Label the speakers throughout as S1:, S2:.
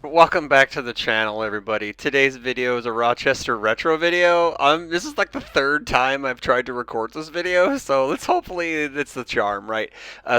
S1: Welcome back to the channel, everybody. Today's video is a Rochester Retro video. This is like the third time I've tried to record this video, so hopefully it's the charm, right?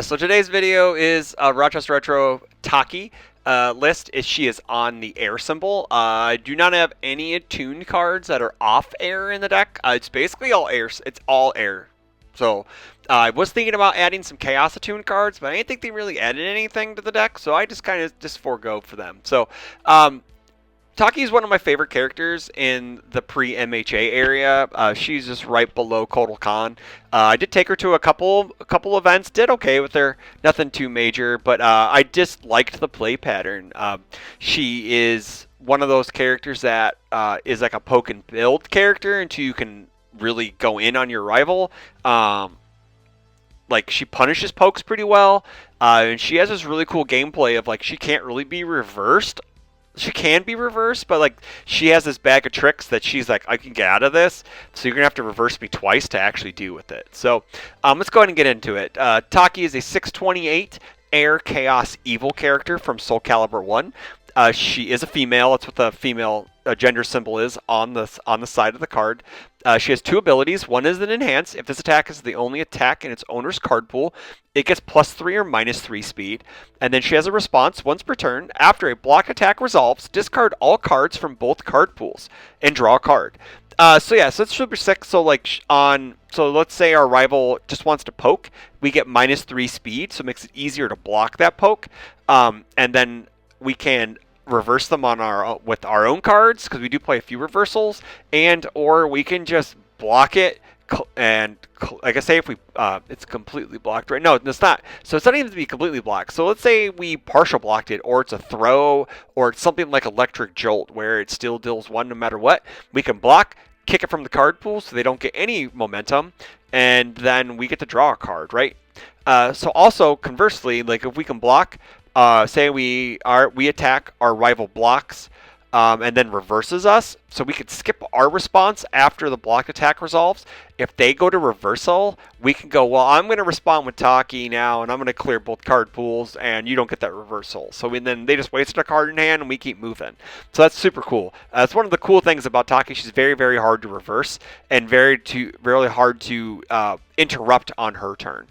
S1: So today's video is Rochester Retro Taki list. She is on the air symbol. I do not have any attuned cards that are off air in the deck. It's basically all air. It's all air. So I was thinking about adding some Chaos Attune cards, but I didn't think they really added anything to the deck, so I just kind of just forego for them. So Taki is one of my favorite characters in the pre-MHA area. She's just right below Kotal Khan. I did take her to a couple events, did okay with her, nothing too major, but I just liked the play pattern. She is one of those characters that is like a poke and build character until you can really go in on your rival. Like, she punishes pokes pretty well, and she has this really cool gameplay of, like, she can't really be reversed. She can be reversed, but, like, she has this bag of tricks that she's like, I can get out of this, so you're going to have to reverse me twice to actually deal with it. So let's go ahead and get into it. Taki is a 628 Air Chaos Evil character from Soul Calibur 1. She is a female. That's what the female gender symbol is on the side of the card. She has two abilities. One is an enhance. If this attack is the only attack in its owner's card pool, it gets +3 or -3 speed. And then she has a response once per turn. After a block attack resolves, discard all cards from both card pools and draw a card. So it's super sick. So let's say our rival just wants to poke, we get -3 speed, so it makes it easier to block that poke. And then we can reverse them on with our own cards, because we do play a few reversals, or we can just block it. And like I say, if we it's completely blocked, right? No, it's not. So it's not even to be completely blocked. So let's say we partial blocked it, or it's a throw, or it's something like Electric Jolt, where it still deals 1 no matter what. We can block, kick it from the card pool, so they don't get any momentum, and then we get to draw a card, right? So also conversely, like if we can block. Say we attack, our rival blocks, and then reverses us, so we could skip our response after the block attack resolves. If they go to reversal, we can go, well, I'm going to respond with Taki now, and I'm going to clear both card pools, and you don't get that reversal. So then they just wasted a card in hand, and we keep moving. So that's super cool. It's one of the cool things about Taki. She's very, very hard to reverse, and really hard to interrupt on her turn.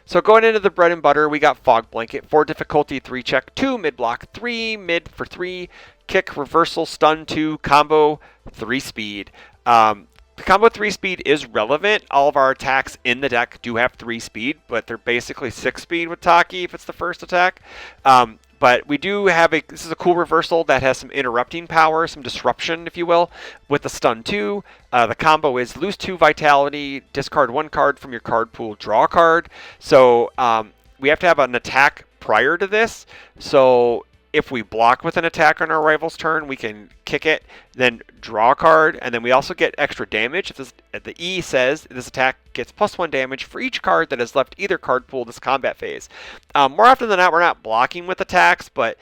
S1: So going into the bread and butter, we got Fog Blanket, 4 difficulty, 3 check, 2 mid block, 3 mid for 3, kick, reversal, stun 2, combo 3 speed. The combo 3 speed is relevant. All of our attacks in the deck do have 3 speed, but they're basically 6 speed with Taki if it's the first attack. But we do have this is a cool reversal that has some interrupting power, some disruption, if you will, with the stun 2. The combo is lose 2 vitality, discard 1 card from your card pool, draw a card. So we have to have an attack prior to this. So if we block with an attack on our rival's turn, we can kick it, then draw a card, and then we also get extra damage. If the E says this attack gets +1 damage for each card that has left either card pool this combat phase. More often than not, we're not blocking with attacks, but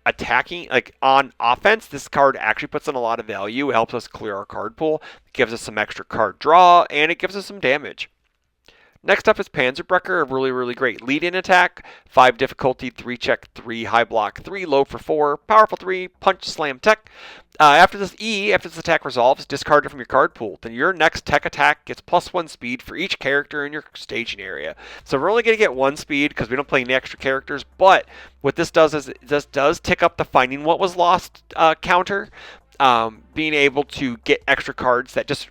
S1: attacking, like on offense, this card actually puts in a lot of value. It helps us clear our card pool, it gives us some extra card draw, and it gives us some damage. Next up is Panzerbrecher, a really, really great lead-in attack. 5 difficulty, 3 check, 3 high block, 3 low for 4, powerful 3, punch, slam, tech. After this attack resolves, discard it from your card pool. Then your next tech attack gets +1 speed for each character in your staging area. So we're only going to get 1 speed because we don't play any extra characters, but what this does is it does tick up the Finding What Was Lost counter. Being able to get extra cards that just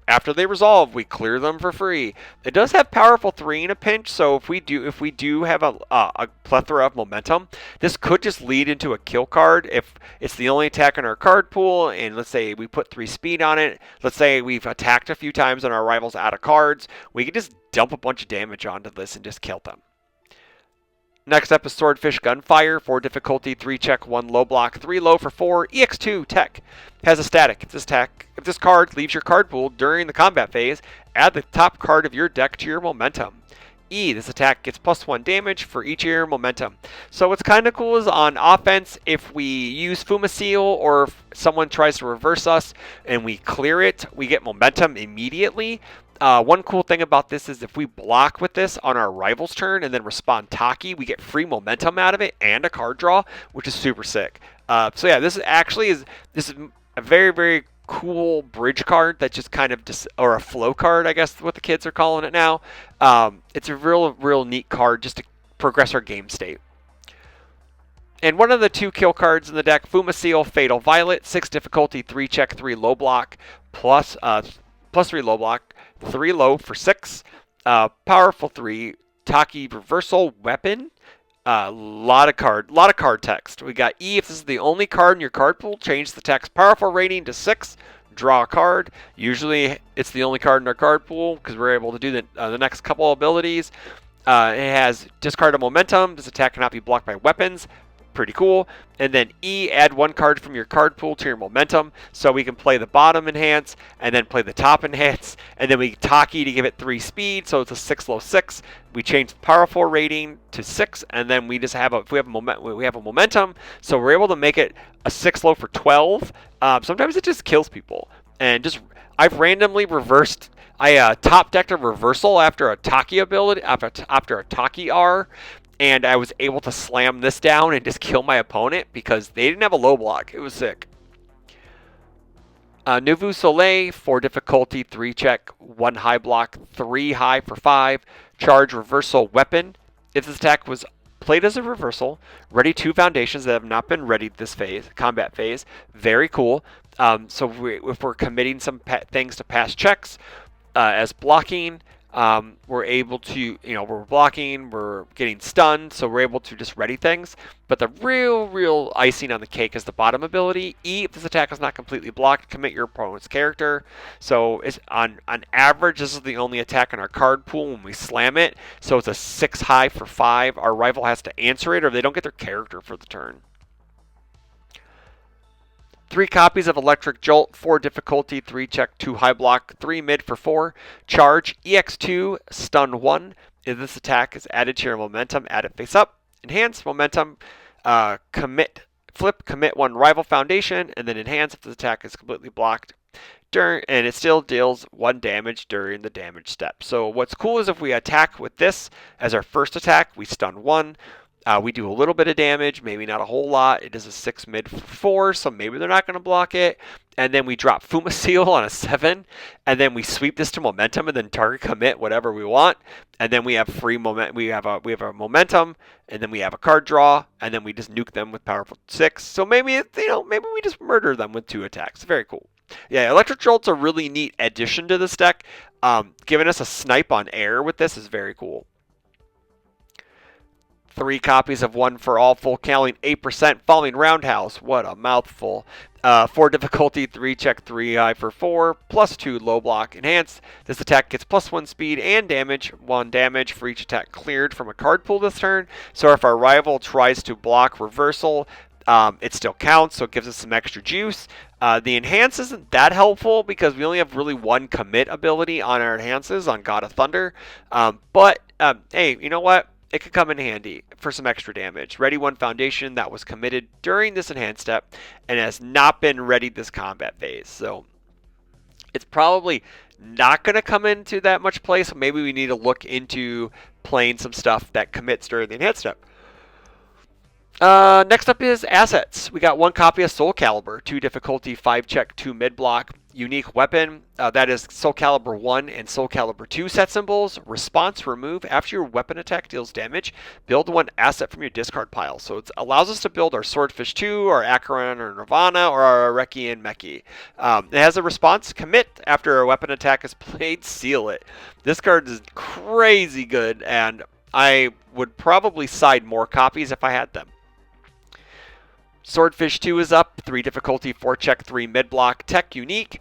S1: after they resolve, we clear them for free. It does have powerful 3 in a pinch, so if we do have a plethora of momentum, this could just lead into a kill card if it's the only attack in our card pool, and let's say we put 3 speed on it. Let's say we've attacked a few times and our rival's out of cards. We can just dump a bunch of damage onto this and just kill them. Next up is Swordfish Gunfire, 4 difficulty, 3 check, 1 low block, 3 low for 4, EX2 tech. Has a static. If this card leaves your card pool during the combat phase, add the top card of your deck to your momentum. E, this attack gets +1 damage for each of your momentum. So what's kind of cool is on offense, if we use Fumasil or if someone tries to reverse us and we clear it, we get momentum immediately. One cool thing about this is if we block with this on our rival's turn and then respond Taki, we get free momentum out of it and a card draw, which is super sick. So yeah, this is a very, very cool bridge card that just kind of or a flow card, I guess what the kids are calling it now. It's a real neat card just to progress our game state. And one of the 2 kill cards in the deck, Fumasil, Fatal Violet, 6 difficulty, 3 check, 3 low block, plus 3 low block, 3 low for 6, powerful 3, Taki reversal weapon. Lot of card text. We got E. If this is the only card in your card pool, change the text powerful rating to 6. Draw a card. Usually, it's the only card in our card pool because we're able to do the next couple abilities. It has discard a momentum. This attack cannot be blocked by weapons. Pretty cool. And then E, add 1 card from your card pool to your momentum. So we can play the bottom enhance and then play the top enhance. And then we Taki to give it 3 speed. So it's a 6 low 6. We change the powerful rating to 6. And then we just have we have a momentum. So we're able to make it a 6 low for 12. Sometimes it just kills people. And I've randomly reversed. I top decked a reversal after a Taki ability, after a Taki R. And I was able to slam this down and just kill my opponent because they didn't have a low block. It was sick. Nouveau Soleil, 4 difficulty, 3 check, 1 high block, 3 high for 5. Charge reversal weapon. If this attack was played as a reversal, ready 2 foundations that have not been readied this combat phase. Very cool. So if we're committing some things to past checks as blocking, we're able to, we're blocking, we're getting stunned, so we're able to just ready things. But the real icing on the cake is the bottom ability. E, if this attack is not completely blocked, commit your opponent's character. So it's on average, this is the only attack in our card pool when we slam it. So it's a 6 high for 5. Our rival has to answer it or they don't get their character for the turn. 3 copies of Electric Jolt, 4 difficulty, 3 check, 2 high block, 3 mid for 4. Charge, EX2, stun 1. If this attack is added to your momentum, add it face up. Enhance momentum, commit 1 rival foundation, and then enhance if the attack is completely blocked. And it still deals 1 damage during the damage step. So what's cool is if we attack with this as our first attack, we stun 1. We do a little bit of damage, maybe not a whole lot. It is a 6 mid for 4, so maybe they're not going to block it. And then we drop Fumasil on a 7, and then we sweep this to momentum, and then target commit whatever we want. And then we have free moment. We have a momentum, and then we have a card draw, and then we just nuke them with powerful 6. So maybe maybe we just murder them with 2 attacks. Very cool. Yeah, Electric Jolt's a really neat addition to this deck. Giving us a snipe on air with this is very cool. 3 copies of One for All, full counting, 8%, Falling Roundhouse. What a mouthful. 4 difficulty, 3 check, 3 high for 4, plus 2 low block, enhanced. This attack gets plus 1 speed and damage, 1 damage for each attack cleared from a card pool this turn. So if our rival tries to block reversal, it still counts, so it gives us some extra juice. The enhance isn't that helpful because we only have really 1 commit ability on our enhances on God of Thunder. But hey, you know what? It could come in handy for some extra damage. Ready 1 foundation that was committed during this enhanced step and has not been readied this combat phase. So it's probably not going to come into that much play, so maybe we need to look into playing some stuff that commits during the enhanced step. Next up is assets. We got 1 copy of Soul Calibur, 2 difficulty, 5 check, 2 mid block. Unique weapon, that is Soul Calibur 1 and Soul Calibur 2 set symbols. Response, remove after your weapon attack deals damage. Build 1 asset from your discard pile. So it allows us to build our Swordfish 2, our Acheron or Nirvana, or our Reki and Meki. It has a response, commit after a weapon attack is played, seal it. This card is crazy good, and I would probably side more copies if I had them. Swordfish 2 is up, 3 difficulty, 4 check, 3 mid block, tech unique.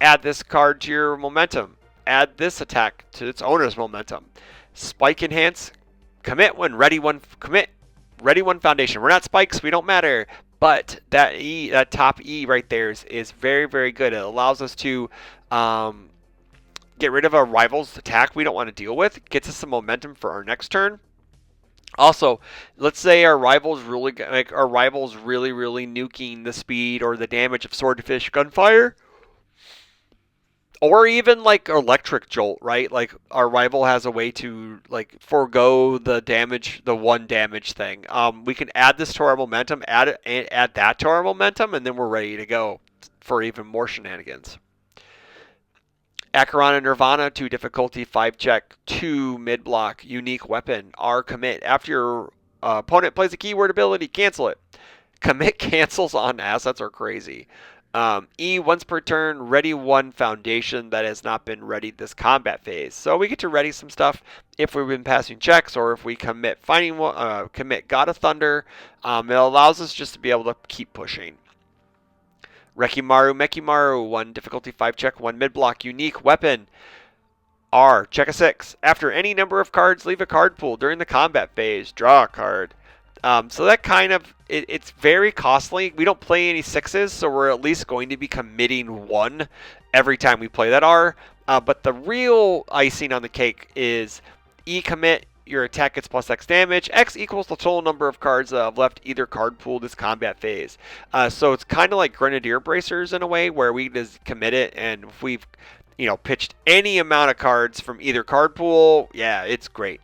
S1: Add this card to your momentum. Add this attack to its owner's momentum. Spike enhance, commit when ready 1 commit, ready 1 foundation. We're not spikes, we don't matter, but that E, that top E right there is very, very good. It allows us to get rid of a rival's attack we don't want to deal with. Gets us some momentum for our next turn. Also, let's say our rival's really nuking the speed or the damage of Swordfish Gunfire. Or even like electric jolt, right? Like our rival has a way to like forego the damage, the one damage thing. We can add this to our momentum, add that to our momentum, and then we're ready to go for even more shenanigans. Acheron and Nirvana, 2 difficulty, 5 check, 2 mid block, unique weapon, R commit. After your opponent plays a keyword ability, cancel it. Commit cancels on assets are crazy. E, once per turn, ready 1 foundation that has not been readied this combat phase. So we get to ready some stuff if we've been passing checks, or if we commit commit God of Thunder. It allows us just to be able to keep pushing. Rekimaru, Mekimaru, 1 difficulty, 5 check, 1 mid block, unique weapon. R, check a 6. After any number of cards, leave a card pool during the combat phase. Draw a card. So that kind of, it's very costly. We don't play any 6s, so we're at least going to be committing 1 every time we play that R. But the real icing on the cake is E commit, your attack gets plus X damage. X equals the total number of cards that have left either card pool this combat phase. So it's kind of like Grenadier Bracers in a way, where we just commit it, and if we've pitched any amount of cards from either card pool, yeah, it's great.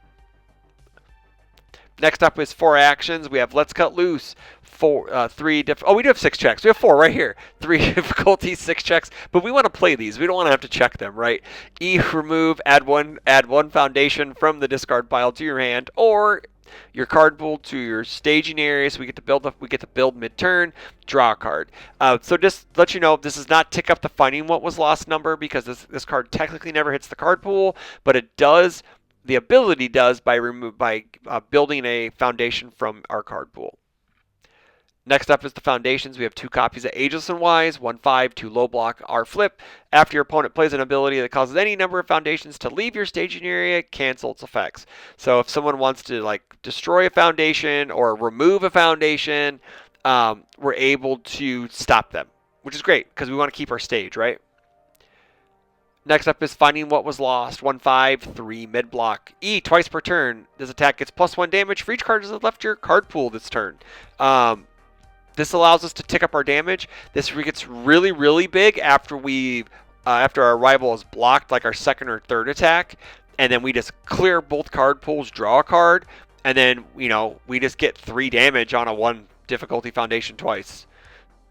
S1: Next up is 4 actions. We have Let's Cut Loose, 3 we do have 6 checks. We have 4 right here. 3 difficulty, 6 checks. But we want to play these. We don't want to have to check them, right? E, remove, add one foundation from the discard pile to your hand, or your card pool to your staging area. So we get to build mid-turn, draw a card. So just let you know, this does not tick up the Finding What Was Lost number, because this card technically never hits the card pool, but it does. The ability does by building a foundation from our card pool. Next up is the foundations. We have 2 copies of Ageless and Wise, 1/5, 2 low block, R flip. After your opponent plays an ability that causes any number of foundations to leave your staging area, cancel its effects. So if someone wants to destroy a foundation or remove a foundation, we're able to stop them, which is great because we want to keep our stage, right? Next up is Finding What Was Lost, 1/5, 3 mid block. E, twice per turn. This attack gets +1 damage for each card that left your card pool this turn. This allows us to tick up our damage. This gets really, really big after our rival is blocked, like our second or third attack, and then we just clear both card pools, draw a card, and then we just get 3 damage on a 1 difficulty foundation twice,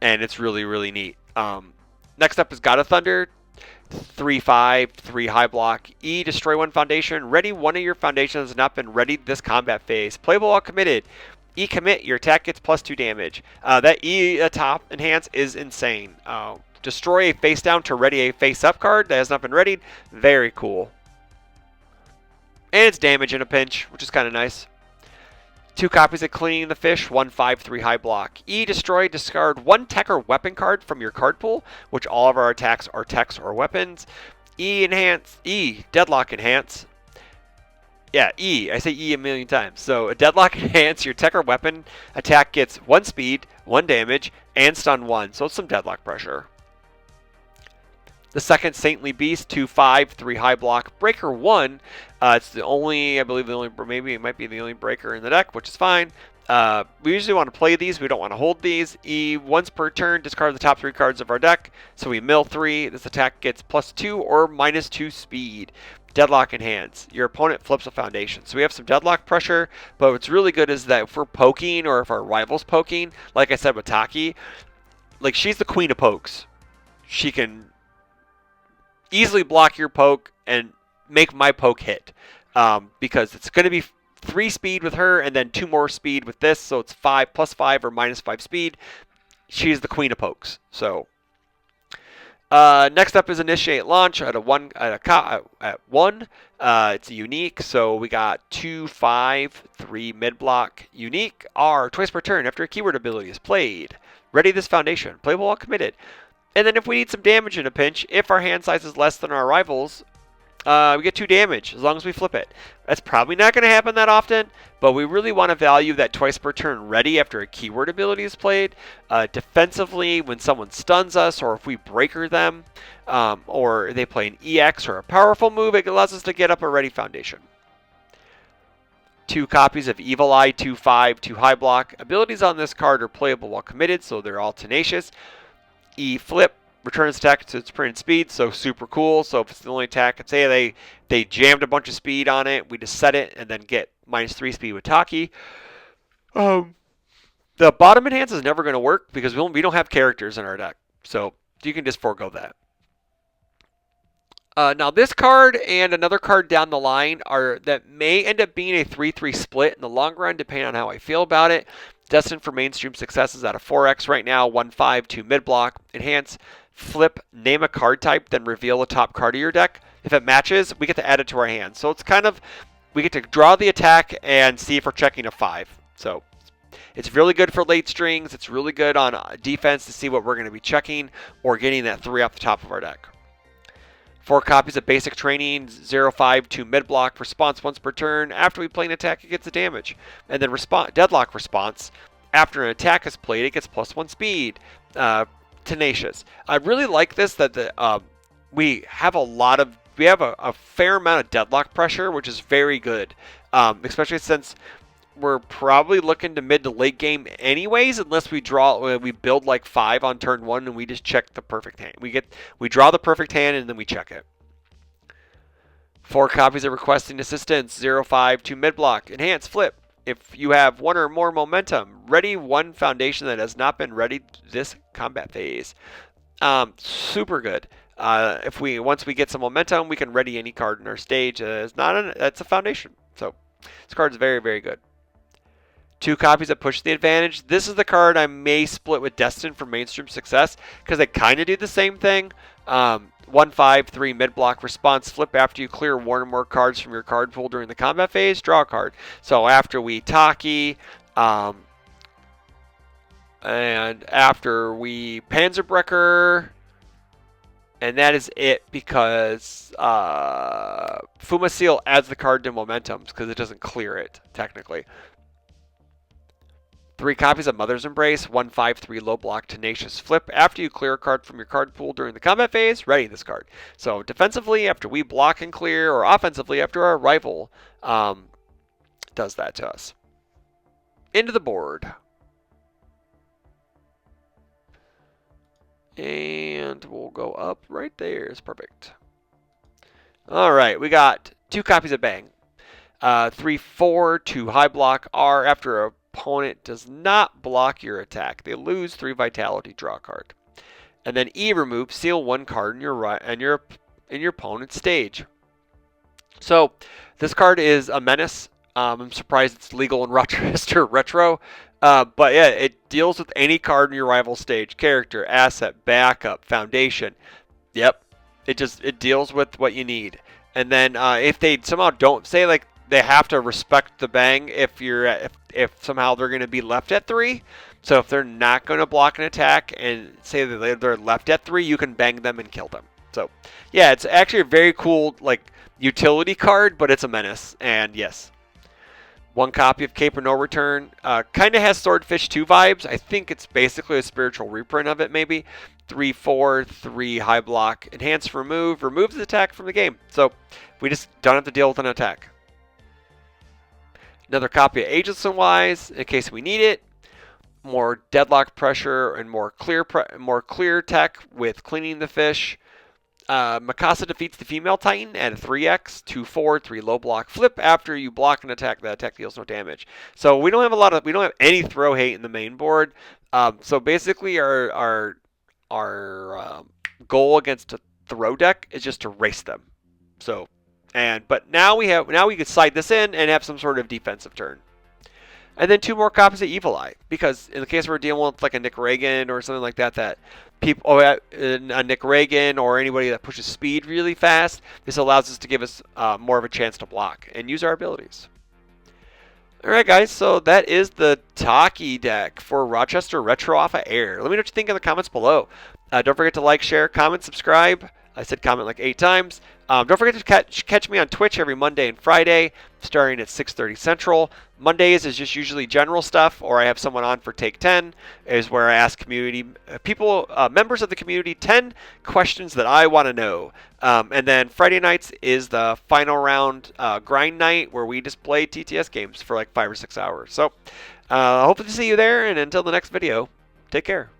S1: and it's really, really neat. Next up is God of Thunder. 3/5, 3 high block. E, destroy 1 foundation. Ready 1 of your foundations has not been readied this combat phase. Playable while committed. E commit, your attack gets +2 damage. That E top enhance is insane. Destroy a face down to ready a face up card that has not been readied. Very cool. And it's damage in a pinch, which is kind of nice. 2 copies of Cleaning the Fish, 1/5, 3 high block. E, destroy, discard 1 tech or weapon card from your card pool, which all of our attacks are techs or weapons. E, enhance. E, deadlock enhance. Yeah, E. I say E a million times. So a deadlock enhance, your tech or weapon attack gets 1 speed, 1 damage, and stun 1. So it's some deadlock pressure. The second Saintly Beast, 2/5, 3 high block, breaker 1. It's the only, I believe, maybe it might be the only breaker in the deck, which is fine. We usually want to play these. We don't want to hold these. E, once per turn, discard the top 3 cards of our deck. So we mill 3. This attack gets +2 or -2 speed. Deadlock enhance. Your opponent flips a foundation. So we have some deadlock pressure, but what's really good is that if we're poking, or if our rival's poking, like I said with Taki, she's the queen of pokes. She can easily block your poke and make my poke hit, because it's going to be 3 speed with her and then 2 more speed with this, so it's 5 +5 or -5 speed. She's the queen of pokes. So next up is Initiate Launch at 1. It's a unique, so we got 2/5, 3 mid block, unique. R, twice per turn after a keyword ability is played. Ready this foundation. Playable while committed. And then if we need some damage in a pinch, if our hand size is less than our rivals, we get 2 damage as long as we flip it. That's probably not going to happen that often, but we really want to value that twice per turn ready after a keyword ability is played. Defensively, when someone stuns us, or if we breaker them, or they play an EX or a powerful move, it allows us to get up a ready foundation. 2 copies of Evil Eye, 2/5, 2 high block. Abilities on this card are playable while committed, so they're all tenacious. E, flip. return its attack to its printed speed, so super cool. So if it's the only attack, say they jammed a bunch of speed on it, we just set it and then get -3 speed with Taki. The bottom enhance is never going to work because we don't have characters in our deck, so you can just forego that. Now this card and another card down the line that may end up being a 3-3 split in the long run, depending on how I feel about it. Destined for mainstream successes at a 4x right now, 1/5, 2 mid block, enhance, flip, name a card type, then reveal the top card of your deck. If it matches, we get to add it to our hand. So it's kind of, we get to draw the attack and see if we're checking a 5. So it's really good for late strings. It's really good on defense to see what we're going to be checking or getting that 3 off the top of our deck. 4 copies of basic training, 0/5, 2 mid block, response once per turn. After we play an attack, it gets a damage. And then deadlock response. After an attack is played, it gets +1 speed. Tenacious. I really like this that we have a fair amount of deadlock pressure, which is very good. Especially since we're probably looking to mid to late game anyways, unless we build like 5 on turn 1 and we just check the perfect hand. We draw the perfect hand and then we check it. 4 copies of requesting assistance, 0/5, 2 mid block, enhance, flip. If you have 1 or more momentum, ready 1 foundation that has not been ready this combat phase. Super good. Once we get some momentum, we can ready any card in our stage. That's a foundation. So this card is very, very good. 2 copies that push the advantage. This is the card I may split with Destined for mainstream success because they kind of do the same thing. 1/5, 3 mid block, response, flip after you clear 1 or more cards from your card pool during the combat phase, draw a card. So after we Taki, and after we Panzerbreaker, and that is it because Fuma Seal adds the card to Momentums because it doesn't clear it, technically. 3 copies of Mother's Embrace, 1/5, 3 low block, Tenacious, flip. After you clear a card from your card pool during the combat phase, ready this card. So defensively, after we block and clear, or offensively, after our rival does that to us. Into the board. And we'll go up right there. It's perfect. All right, we got 2 copies of Bang. 3/4, 2 high block, R. After a opponent does not block your attack, they lose 3 vitality, draw a card. And then E, remove, seal 1 card in your opponent's stage. So this card is a menace. I'm surprised it's legal in Rochester Retro. But yeah, it deals with any card in your rival stage. Character, asset, backup, foundation. Yep. It deals with what you need. And then if they somehow don't say, like, they have to respect the bang if somehow they're going to be left at 3. So if they're not going to block an attack and say that they're left at 3, you can bang them and kill them. So yeah, it's actually a very cool like utility card, but it's a menace. And yes, 1 copy of Cape or No Return. Kind of has Swordfish 2 vibes. I think it's basically a spiritual reprint of it, maybe. 3/4, 3 high block, enhance, remove, removes the attack from the game. So we just don't have to deal with an attack. Another copy of Ageless and Wise in case we need it. More deadlock pressure and more clear tech with cleaning the fish. Mikasa defeats the female Titan at a 3x, 2/4, 3 low block, flip after you block an attack. That attack deals no damage. So we don't have any throw hate in the main board. So basically our goal against a throw deck is just to race them. So. But now we can slide this in and have some sort of defensive turn. And then 2 more copies of Evil Eye, because in the case we're dealing with like a Nick Reagan or something like that a Nick Reagan or anybody that pushes speed really fast, this allows us to give us more of a chance to block and use our abilities. Alright guys, so that is the Taki deck for Rochester Retro off of Air. Let me know what you think in the comments below. Don't forget to like, share, comment, subscribe. I said comment like 8 times. Don't forget to catch me on Twitch every Monday and Friday, starting at 6:30 Central. Mondays is just usually general stuff, or I have someone on for Take 10, is where I ask community members of the community 10 questions that I want to know. And then Friday nights is the final round grind night, where we just play TTS games for like 5 or 6 hours. So hopefully to see you there, and until the next video, take care.